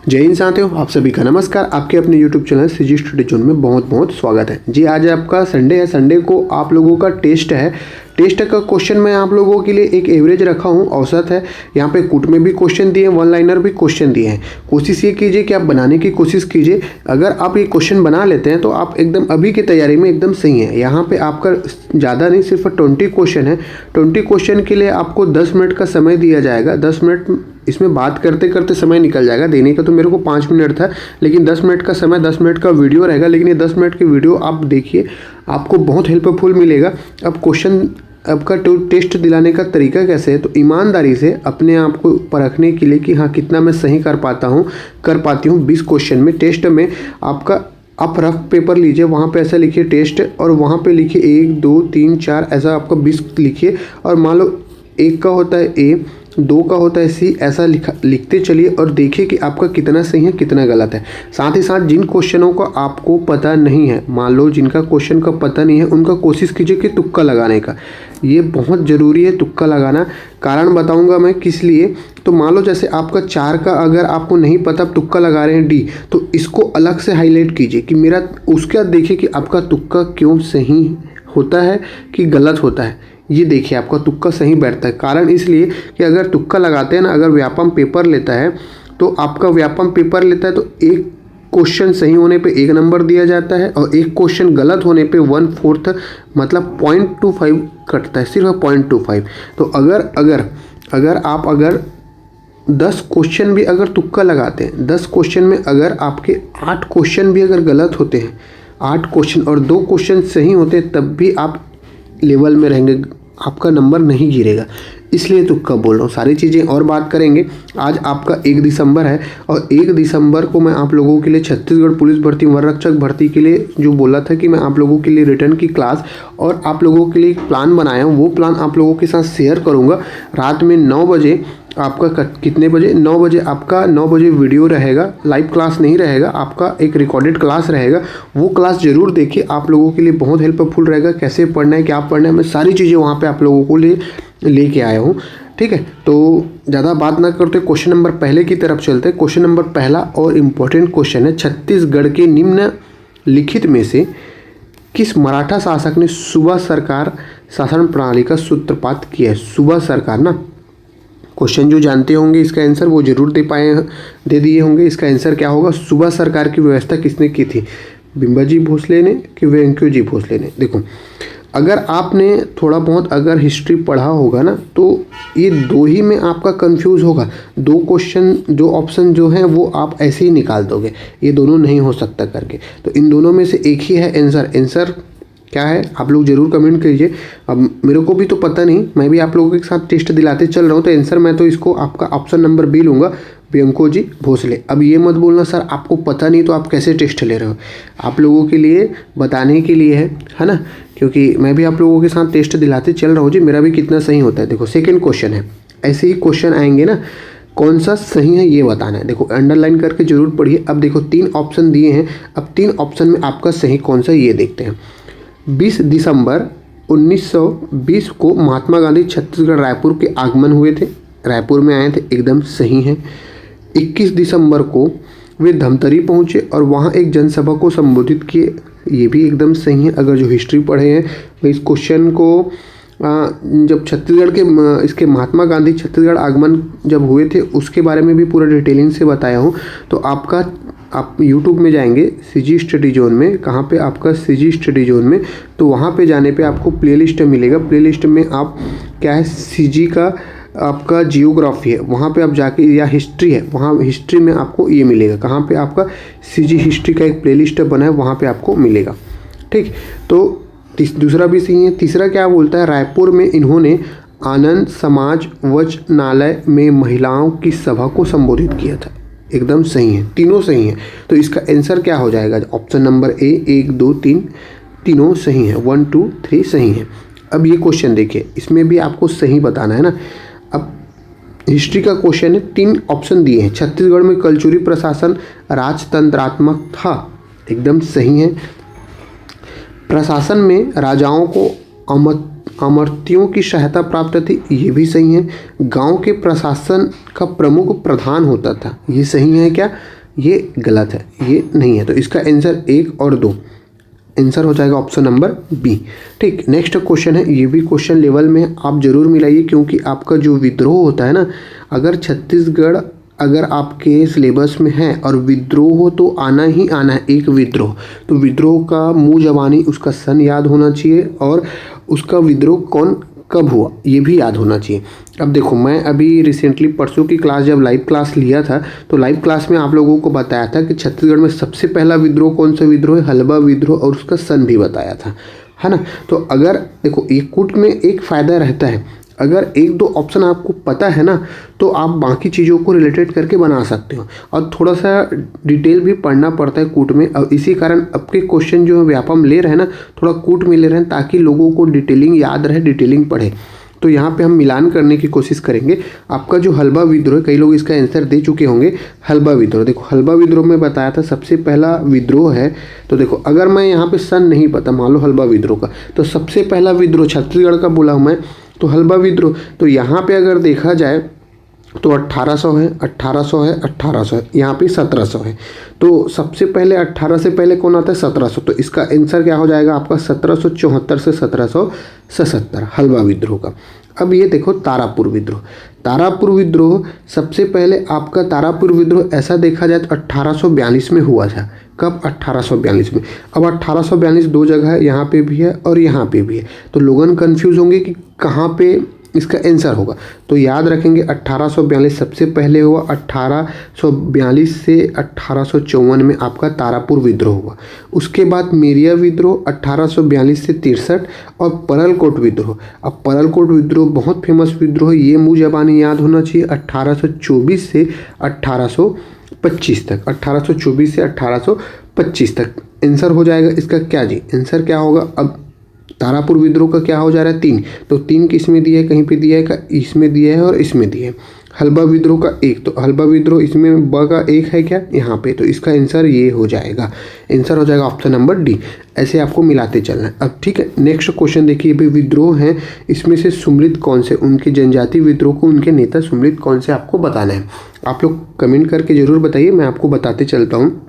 जय हिंद साथियों, आप सभी का नमस्कार। आपके अपने YouTube channel CG study zone में बहुत बहुत स्वागत है जी। आज आपका संडे है। संडे को आप लोगों का टेस्ट है। टेस्ट का क्वेश्चन मैं आप लोगों के लिए एक एवरेज रखा हूँ, औसत है। यहाँ पे कुट में भी क्वेश्चन दिए हैं, वन लाइनर भी क्वेश्चन दिए हैं। कोशिश ये कीजिए कि आप बनाने की कोशिश कीजिए। अगर आप ये क्वेश्चन बना लेते हैं तो आप एकदम अभी की तैयारी में एकदम सही है। यहाँ पे आपका ज़्यादा नहीं, सिर्फ 20 क्वेश्चन है। 20 क्वेश्चन के लिए आपको 10 मिनट का समय दिया जाएगा। 10 मिनट इसमें बात करते करते समय निकल जाएगा। देने का तो मेरे को 5 मिनट था, लेकिन 10 मिनट का समय, 10 मिनट का वीडियो रहेगा। लेकिन ये 10 मिनट की वीडियो आप देखिए, आपको बहुत हेल्पफुल मिलेगा। अब क्वेश्चन आपका टेस्ट दिलाने का तरीका कैसे है, तो ईमानदारी से अपने आप को परखने के लिए कि हाँ कितना मैं सही कर पाती हूँ 20 क्वेश्चन में। टेस्ट में आपका आप रफ पेपर लीजिए, वहाँ पे ऐसा लिखिए टेस्ट, और वहाँ पे लिखिए 1 2 3 4 ऐसा आपका 20 लिखिए। और मान लो 1 का होता है ए, 2 का होता है सी, ऐसा लिखते चलिए और देखिए कि आपका कितना सही है कितना गलत है। साथ ही साथ जिन क्वेश्चनों का आपको पता नहीं है, मान लो जिनका क्वेश्चन का पता नहीं है, उनका कोशिश कीजिए कि तुक्का लगाने का। ये बहुत ज़रूरी है तुक्का लगाना। कारण बताऊंगा मैं किस लिए। तो मान लो जैसे आपका 4 का अगर आपको नहीं पता, आप तुक्का लगा रहे हैं डी, तो इसको अलग से हाईलाइट कीजिए कि मेरा, उसके बाद देखिए कि आपका तुक्का क्यों सही होता है कि गलत होता है। ये देखिए आपका तुक्का सही बैठता है। कारण इसलिए कि अगर तुक्का लगाते हैं ना, अगर व्यापम पेपर लेता है तो आपका व्यापम पेपर लेता है तो एक क्वेश्चन सही होने पे 1 नंबर दिया जाता है, और एक क्वेश्चन गलत होने पे 1/4 मतलब 0.25 कटता है, सिर्फ 0.25। तो अगर 10 क्वेश्चन भी अगर तुक्का लगाते हैं, 10 क्वेश्चन में अगर आपके 8 क्वेश्चन भी अगर गलत होते हैं, 8 क्वेश्चन और 2 क्वेश्चन सही होते हैं, तब भी आप लेवल में रहेंगे, आपका नंबर नहीं गिरेगा। इसलिए तुक्का बोल रहा हूँ। सारी चीज़ें और बात करेंगे। आज आपका 1 दिसंबर है, और 1 दिसंबर को मैं आप लोगों के लिए छत्तीसगढ़ पुलिस भर्ती वन रक्षक भर्ती के लिए जो बोला था कि मैं आप लोगों के लिए रिटर्न की क्लास और आप लोगों के लिए एक प्लान बनाया हूँ, वो प्लान आप लोगों के साथ शेयर करूँगा। रात में 9 बजे आपका कितने बजे, 9 बजे आपका 9 बजे वीडियो रहेगा। लाइव क्लास नहीं रहेगा, आपका एक रिकॉर्डेड क्लास रहेगा। वो क्लास ज़रूर देखिए, आप लोगों के लिए बहुत हेल्पफुल रहेगा। कैसे पढ़ना है, क्या पढ़ना है, मैं सारी चीज़ें वहाँ पे आप लोगों को लेके आया हूँ। ठीक है, तो ज़्यादा बात ना करते, क्वेश्चन नंबर पहले की तरफ चलते हैं। क्वेश्चन नंबर पहला और इम्पोर्टेंट क्वेश्चन है, छत्तीसगढ़ के निम्नलिखित में से किस मराठा शासक ने सूबा सरकार शासन प्रणाली का सूत्रपात किया है। सूबा सरकार ना, क्वेश्चन जो जानते होंगे इसका आंसर वो जरूर दे दिए होंगे। इसका आंसर क्या होगा, सूबा सरकार की व्यवस्था किसने की थी, बिम्बाजी भोसले ने कि वेंकटजी भोसले ने। देखो, अगर आपने थोड़ा बहुत अगर हिस्ट्री पढ़ा होगा ना, तो ये 2 ही में आपका कंफ्यूज होगा। 2 क्वेश्चन जो ऑप्शन जो हैं वो आप ऐसे ही निकाल दोगे, ये दोनों नहीं हो सकता करके। तो इन दोनों में से एक ही है आंसर। आंसर क्या है आप लोग जरूर कमेंट कीजिए। अब मेरे को भी तो पता नहीं, मैं भी आप लोगों के साथ टेस्ट दिलाते चल रहा हूँ। तो आंसर मैं तो इसको आपका ऑप्शन नंबर बी लूँगा, वेंकोजी भोसले। अब ये मत बोलना सर आपको पता नहीं तो आप कैसे टेस्ट ले रहे हो। आप लोगों के लिए बताने के लिए है ना, क्योंकि मैं भी आप लोगों के साथ टेस्ट दिलाते चल रहा हूँ जी, मेरा भी कितना सही होता है। देखो, सेकेंड क्वेश्चन है, ऐसे ही क्वेश्चन आएंगे ना, कौन सा सही है ये बताना है। देखो, अंडरलाइन करके जरूर पढ़िए। अब देखो 3 ऑप्शन दिए हैं, अब 3 ऑप्शन में आपका सही कौन सा ये देखते हैं। 20 दिसंबर 1920 को महात्मा गांधी छत्तीसगढ़ रायपुर के आगमन हुए थे, रायपुर में आए थे, एकदम सही है। 21 दिसंबर को वे धमतरी पहुंचे और वहां एक जनसभा को संबोधित किए, ये भी एकदम सही है। अगर जो हिस्ट्री पढ़े हैं, मैं इस क्वेश्चन को जब छत्तीसगढ़ के इसके महात्मा गांधी छत्तीसगढ़ आगमन जब हुए थे उसके बारे में भी पूरा डिटेलिंग से बताया हूँ। तो आप YouTube में जाएंगे सीजी स्टडी जोन में, कहाँ पे आपका सीजी स्टडी जोन में, तो वहाँ पे जाने पे आपको प्लेलिस्ट मिलेगा। प्लेलिस्ट में आप क्या है, सीजी का आपका जियोग्राफी है, वहाँ पे आप जाके, या हिस्ट्री है, वहाँ हिस्ट्री में आपको ये मिलेगा। कहाँ पे आपका सीजी हिस्ट्री का एक प्लेलिस्ट बना है, वहाँ पे आपको मिलेगा। ठीक, तो दूसरा भी सही है। तीसरा क्या बोलता है, रायपुर में इन्होंने आनंद समाज वचनालय में महिलाओं की सभा को संबोधित किया था, एकदम सही है, तीनों सही हैं। तो इसका आंसर क्या हो जाएगा, ऑप्शन नंबर ए, 1 2 3 तीनों सही है, 1 2 3 सही है। अब ये क्वेश्चन देखिए, इसमें भी आपको सही बताना है ना। अब हिस्ट्री का क्वेश्चन है, 3 ऑप्शन दिए हैं। छत्तीसगढ़ में कलचुरी प्रशासन राजतंत्रात्मक था, एकदम सही है। प्रशासन में राजाओं को अमर्त्यों की सहायता प्राप्त थी, ये भी सही है। गांव के प्रशासन का प्रमुख प्रधान होता था, ये सही है क्या? ये गलत है, ये नहीं है। तो इसका आंसर 1 और 2 आंसर हो जाएगा ऑप्शन नंबर बी। ठीक, नेक्स्ट क्वेश्चन है, ये भी क्वेश्चन लेवल में आप जरूर मिलाइए, क्योंकि आपका जो विद्रोह होता है ना, अगर छत्तीसगढ़ अगर आपके सिलेबस में है और विद्रोह हो तो आना ही आना है एक विद्रोह। तो विद्रोह का मुँह जबानी उसका सन याद होना चाहिए और उसका विद्रोह कौन कब हुआ ये भी याद होना चाहिए। अब देखो, मैं अभी रिसेंटली परसों की क्लास जब लाइव क्लास लिया था तो लाइव क्लास में आप लोगों को बताया था कि छत्तीसगढ़ में सबसे पहला विद्रोह कौन सा विद्रोह है, हलबा विद्रोह, और उसका सन भी बताया था, है ना। तो अगर देखो, एक कूट में एक फ़ायदा रहता है, अगर 1-2 ऑप्शन आपको पता है ना तो आप बाकी चीज़ों को रिलेटेड करके बना सकते हो, और थोड़ा सा डिटेल भी पढ़ना पड़ता है कूट में। अब इसी कारण आपके क्वेश्चन जो व्यापम ले रहे हैं ना, थोड़ा कूट में ले रहे हैं ताकि लोगों को डिटेलिंग याद रहे, डिटेलिंग पढ़े। तो यहाँ पे हम मिलान करने की कोशिश करेंगे। आपका जो हलबा विद्रोह, कई लोग इसका आंसर दे चुके होंगे। हलबा विद्रोह, देखो हलबा विद्रोह में बताया था सबसे पहला विद्रोह है। तो देखो, अगर मैं यहाँ पे सन नहीं पता, मान लो हलबा विद्रोह का, तो सबसे पहला विद्रोह छत्तीसगढ़ का बोला हूँ मैं, तो हलबा विद्रोह। तो यहाँ पे अगर देखा जाए तो 1800 है, 1800 है, 1800 है, यहाँ पे 1700 है। तो सबसे पहले 18 से पहले कौन आता है? 1700। तो इसका आंसर क्या हो जाएगा आपका? 1774 से 1777 हलबा विद्रोह का। अब ये देखो तारापुर विद्रोह। तारापुर विद्रोह सबसे पहले आपका तारापुर विद्रोह ऐसा देखा जाए तो 1842 में हुआ था। कब? 1842 में। अब 1842 दो जगह है, यहाँ पे भी है और यहाँ पे भी है, तो लोगन कंफ्यूज होंगे कि कहाँ पे इसका आंसर होगा। तो याद रखेंगे 1842 सबसे पहले हुआ, 1842 से 1854 में आपका तारापुर विद्रोह हुआ। उसके बाद मेरिया विद्रोह 1842 से 63 और परलकोट विद्रोह। अब परलकोट विद्रोह बहुत फेमस विद्रोह, ये मुँह जबानी याद होना चाहिए, 1824 से 1825 तक, 1824 से 1825 तक आंसर हो जाएगा इसका क्या जी? आंसर क्या होगा? अब तारापुर विद्रोह का क्या हो जा रहा है? 3, तो 3 किस में दिया है? कहीं पे दिया है, इसमें दिया है और इसमें दिया है। हलबा विद्रोह का 1, तो हलबा विद्रोह इसमें ब का 1 है क्या? यहाँ पे, तो इसका आंसर ये हो जाएगा। आंसर हो जाएगा ऑप्शन नंबर डी। ऐसे आपको मिलाते चलना है। अब ठीक है, नेक्स्ट क्वेश्चन देखिए, भाई विद्रोह हैं, इसमें से सुमलित कौन से? उनके जनजाति विद्रोह को उनके नेता सुमलित कौन से आपको बताना है। आप लोग कमेंट करके ज़रूर बताइए, मैं आपको बताते चलता हूँ।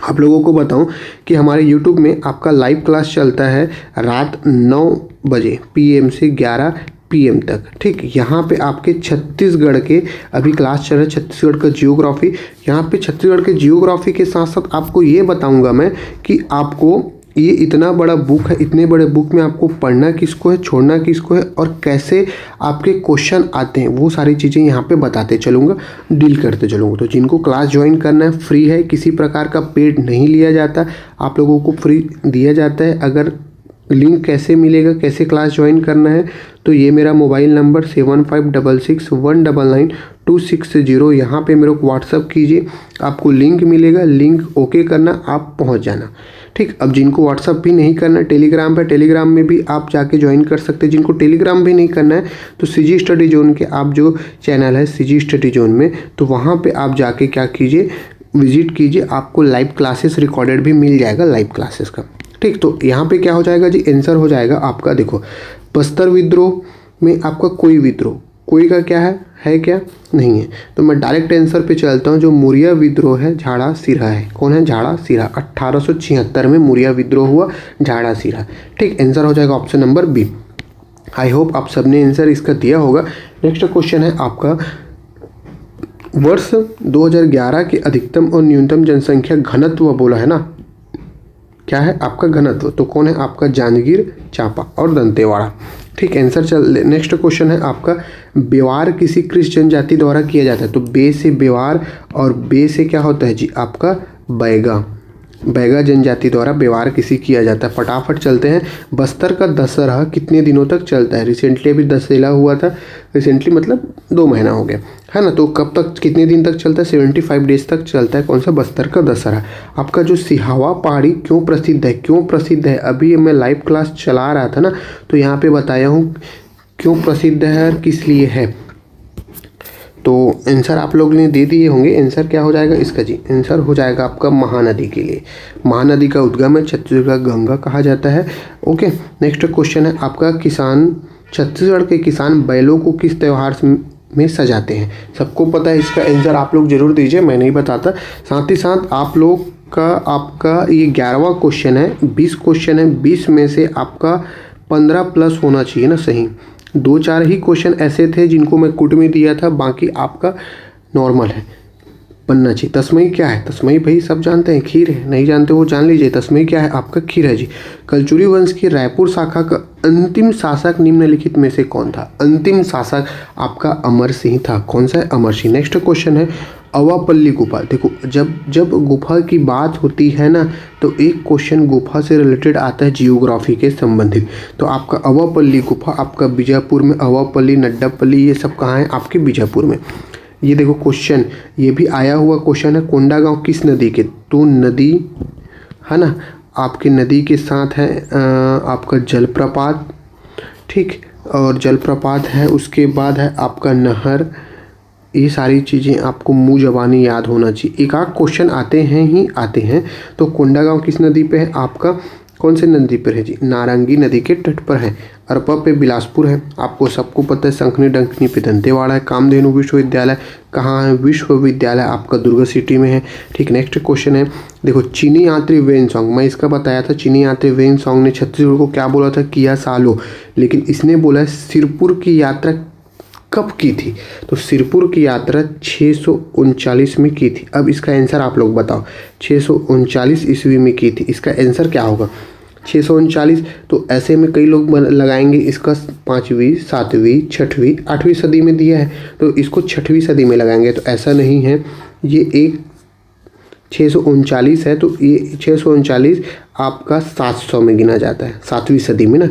आप लोगों को बताऊं कि हमारे YouTube में आपका लाइव क्लास चलता है रात 9 बजे PM से 11 PM तक। ठीक, यहाँ पे आपके छत्तीसगढ़ के अभी क्लास चल रहा है, छत्तीसगढ़ का जियोग्राफी। यहाँ पे छत्तीसगढ़ के जियोग्राफी के साथ साथ आपको ये बताऊंगा मैं कि आपको ये इतना बड़ा बुक है, इतने बड़े बुक में आपको पढ़ना किसको है, छोड़ना किसको है, और कैसे आपके क्वेश्चन आते हैं, वो सारी चीज़ें यहाँ पे बताते चलूँगा, डील करते चलूँगा। तो जिनको क्लास ज्वाइन करना है, फ्री है, किसी प्रकार का पेड नहीं लिया जाता, आप लोगों को फ्री दिया जाता है। अगर लिंक कैसे मिलेगा, कैसे क्लास ज्वाइन करना है, तो ये मेरा मोबाइल नंबर 7566199260, यहाँ पे मेरे को व्हाट्सअप कीजिए, आपको लिंक मिलेगा, लिंक ओके करना, आप पहुँच जाना। ठीक, अब जिनको व्हाट्सअप भी नहीं करना, टेलीग्राम पे, टेलीग्राम में भी आप जाके ज्वाइन कर सकते हैं। जिनको टेलीग्राम भी नहीं करना है तो सीजी स्टडी जोन के आप जो चैनल है सीजी स्टडी जोन में, तो वहाँ पे आप जाके क्या कीजिए, विजिट कीजिए, आपको लाइव क्लासेस रिकॉर्डेड भी मिल जाएगा लाइव क्लासेस का। ठीक, तो यहाँ पे क्या हो जाएगा जी? आंसर हो जाएगा आपका, देखो बस्तर विद्रोह में आपका कोई विद्रोह, कोई का क्या है क्या? नहीं है। तो मैं डायरेक्ट आंसर पे चलता हूँ। जो मुरिया विद्रोह है, झाड़ा सिरहा है। कौन है? झाड़ा सिरहा। 1876 में मुरिया विद्रोह हुआ, झाड़ा सिरहा। ठीक, आंसर हो जाएगा option number B. I hope आप सबने आंसर इसका दिया होगा। नेक्स्ट क्वेश्चन है आपका, वर्ष 2011 के अधिकतम और न्यूनतम जनसंख्या घनत्व बोला है ना, क्या है आपका घनत्व? तो कौन है आपका? जांजगीर चांपा और दंतेवाड़ा। ठीक, आंसर चल। नेक्स्ट क्वेश्चन है आपका, व्यवहार किसी कृष जनजाति द्वारा किया जाता है। तो बे से व्यवहार और बे से क्या होता है जी? आपका बैगा। बैगा जनजाति द्वारा व्यवहार किसी किया जाता है। फटाफट चलते हैं। बस्तर का दशहरा कितने दिनों तक चलता है? रिसेंटली अभी दशहरा हुआ था, रिसेंटली मतलब 2 महीना हो गया है ना। तो कब तक, कितने दिन तक चलता है? 75 डेज तक चलता है। कौन सा? बस्तर का दशहरा। आपका जो सिहावा पहाड़ी क्यों प्रसिद्ध है? क्यों प्रसिद्ध है? अभी मैं लाइव क्लास चला रहा था ना, तो यहाँ पे बताया हूँ क्यों प्रसिद्ध है और किस लिए है। तो आंसर आप लोग ने दे दिए होंगे। आंसर क्या हो जाएगा इसका जी? आंसर हो जाएगा आपका महानदी के लिए। महानदी का उद्गम है, छत्तीसगढ़ का गंगा कहा जाता है। ओके, नेक्स्ट क्वेश्चन है आपका, किसान छत्तीसगढ़ के किसान बैलों को किस त्यौहार में सजाते हैं? सबको पता है, इसका आंसर आप लोग जरूर दीजिए, मैं नहीं बताता। साथ ही साथ आप लोग का आपका ये 11वां क्वेश्चन है, 20 क्वेश्चन है, 20 में से आपका 15 प्लस होना चाहिए ना सही। 2-4 ही क्वेश्चन ऐसे थे जिनको मैं कुट में दिया था, बाकी आपका नॉर्मल है, बनना चाहिए। तस्मई क्या है? तस्मई भाई सब जानते हैं, खीर है, नहीं जानते वो जान लीजिए। तस्मई क्या है? आपका खीर है जी। कलचुरी वंश की रायपुर शाखा का अंतिम शासक निम्नलिखित में से कौन था? अंतिम शासक आपका अमर सिंह था। कौन सा है? अमर सिंह। नेक्स्ट क्वेश्चन है अवापल्ली गुफा। देखो जब गुफा की बात होती है ना, तो एक क्वेश्चन गुफा से रिलेटेड आता है, जियोग्राफी के संबंधित। तो आपका अवापल्ली गुफा आपका बीजापुर में, अवापल्ली, नड्डापल्ली, ये सब कहाँ है? आपके बीजापुर में। ये देखो क्वेश्चन, ये भी आया हुआ क्वेश्चन है, कोंडागांव किस नदी के? तो नदी है ना, आपके नदी के साथ है आपका जलप्रपात, ठीक, और जलप्रपात है, उसके बाद है आपका नहर। ये सारी चीज़ें आपको मुँह ज़बानी याद होना चाहिए। एक आध क्वेश्चन आते हैं ही आते हैं। तो कोंडागांव किस नदी पे है? आपका कौन से नदी पर है जी? नारंगी नदी के तट पर है। अरपा पे बिलासपुर है, आपको सबको पता है। शंखनी डंकनी पे दंतेवाड़ा है। कामधेनु विश्वविद्यालय कहाँ है? विश्वविद्यालय आपका दुर्ग सिटी में है, ठीक। नेक्स्ट क्वेश्चन है, देखो चीनी यात्री वेनसोंग, मैं इसका बताया था। चीनी यात्री वेनसोंग ने छत्तीसगढ़ को क्या बोला था? किया सालो, लेकिन इसने बोला सिरपुर की यात्रा कब की थी? तो सिरपुर की यात्रा 639 में की थी। अब इसका आंसर आप लोग बताओ, 639 ईस्वी में की थी, इसका आंसर क्या होगा? 639। तो ऐसे में कई लोग लगाएंगे इसका 5वीं, 7वीं, 6वीं, 8वीं सदी में दिया है, तो इसको 6वीं सदी में लगाएंगे। तो ऐसा नहीं है, ये एक 639 है, तो ये 639 आपका 700 में गिना जाता है, 7वीं सदी में ना।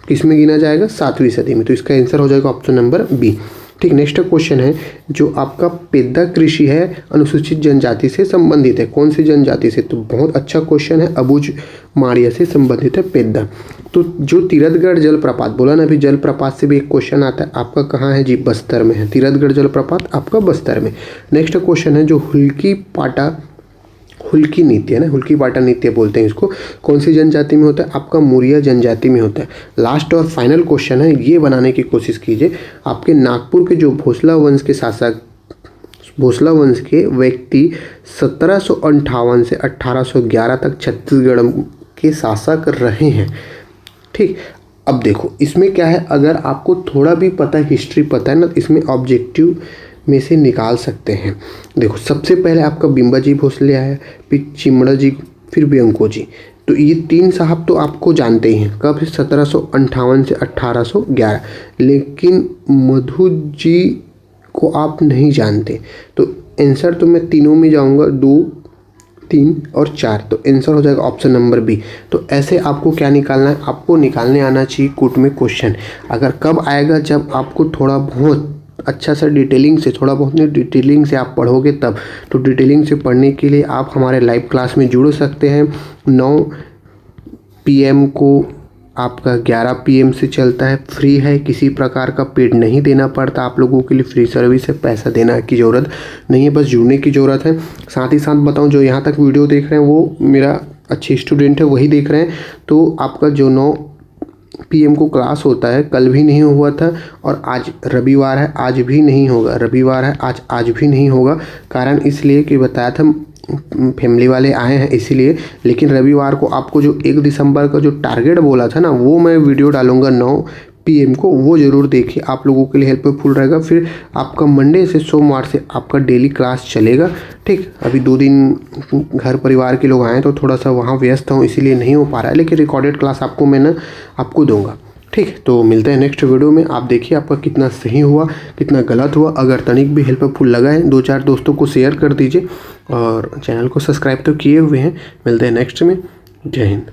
किस में गिना जाएगा? 7वीं सदी में। तो इसका आंसर हो जाएगा ऑप्शन नंबर बी, ठीक। नेक्स्ट क्वेश्चन है जो आपका पेद्दा कृषि है, अनुसूचित जनजाति से संबंधित है। कौन सी जनजाति से? तो बहुत अच्छा क्वेश्चन है, अबुझ माड़िया से संबंधित है पेद्दा। तो जो तीरथगढ़ जलप्रपात बोला ना अभी, जलप्रपात से भी एक क्वेश्चन आता है, आपका कहाँ है जी? बस्तर में है। तीरथगढ़ जलप्रपात आपका बस्तर में। नेक्स्ट क्वेश्चन है जो हुल्की नृत्य है ना, हुल्की पाटा नृत्य बोलते हैं इसको, कौन सी जनजाति में होता है? आपका मुरिया जनजाति में होता है। लास्ट और फाइनल क्वेश्चन है, ये बनाने की कोशिश कीजिए। आपके नागपुर के जो भोसला वंश के शासक, भोसला वंश के व्यक्ति 1758 से 1811 तक छत्तीसगढ़ के शासक रहे हैं, ठीक। अब देखो इसमें क्या है, अगर आपको थोड़ा भी पता है, हिस्ट्री पता है ना, इसमें ऑब्जेक्टिव में से निकाल सकते हैं। देखो सबसे पहले आपका बिंबा जी भोसले आया, फिर चिमड़ा जी, फिर ब्यंको जी। तो ये 3 साहब तो आपको जानते ही हैं, कब? 1758 से 1811। लेकिन मधु जी को आप नहीं जानते। तो आंसर तो मैं तीनों में जाऊंगा, 2, 3 और 4। तो आंसर हो जाएगा ऑप्शन नंबर बी। तो ऐसे आपको क्या निकालना है? आपको निकालने आना चाहिए कुट में क्वेश्चन। अगर कब आएगा? जब आपको थोड़ा बहुत अच्छा सा डिटेलिंग से, थोड़ा बहुत नहीं, डिटेलिंग से आप पढ़ोगे तब। तो डिटेलिंग से पढ़ने के लिए आप हमारे लाइव क्लास में जुड़ सकते हैं। 9 PM को आपका 11 PM से चलता है, फ्री है, किसी प्रकार का पेड नहीं देना पड़ता आप लोगों के लिए, फ्री सर्विस है, पैसा देना की ज़रूरत नहीं है, बस जुड़ने की ज़रूरत है। साथ ही साथ बताऊं, जो यहाँ तक वीडियो देख रहे हैं वो मेरा अच्छे स्टूडेंट है, वही देख रहे हैं। तो आपका जो 9 PM को क्लास होता है, कल भी नहीं हुआ था और आज रविवार है, आज भी नहीं होगा। रविवार है, आज भी नहीं होगा। कारण इसलिए कि बताया था फैमिली वाले आए हैं इसीलिए। लेकिन रविवार को आपको जो 1 दिसंबर का जो टारगेट बोला था ना, वो मैं वीडियो डालूंगा 9 PM को, वो ज़रूर देखिए, आप लोगों के लिए हेल्पफुल रहेगा। फिर आपका मंडे से सोमवार से आपका डेली क्लास चलेगा, ठीक। अभी 2 दिन घर परिवार के लोग आए तो थोड़ा सा वहाँ व्यस्त हूँ, इसीलिए नहीं हो पा रहा है, लेकिन रिकॉर्डेड क्लास आपको मैं ना आपको दूंगा, ठीक। तो मिलते हैं नेक्स्ट वीडियो में। आप देखिए आपका कितना सही हुआ, कितना गलत हुआ। अगर तनिक भी हेल्पफुल लगा है, 2-4 दोस्तों को शेयर कर दीजिए और चैनल को सब्सक्राइब तो किए हुए हैं। मिलते हैं नेक्स्ट में। जय हिंद।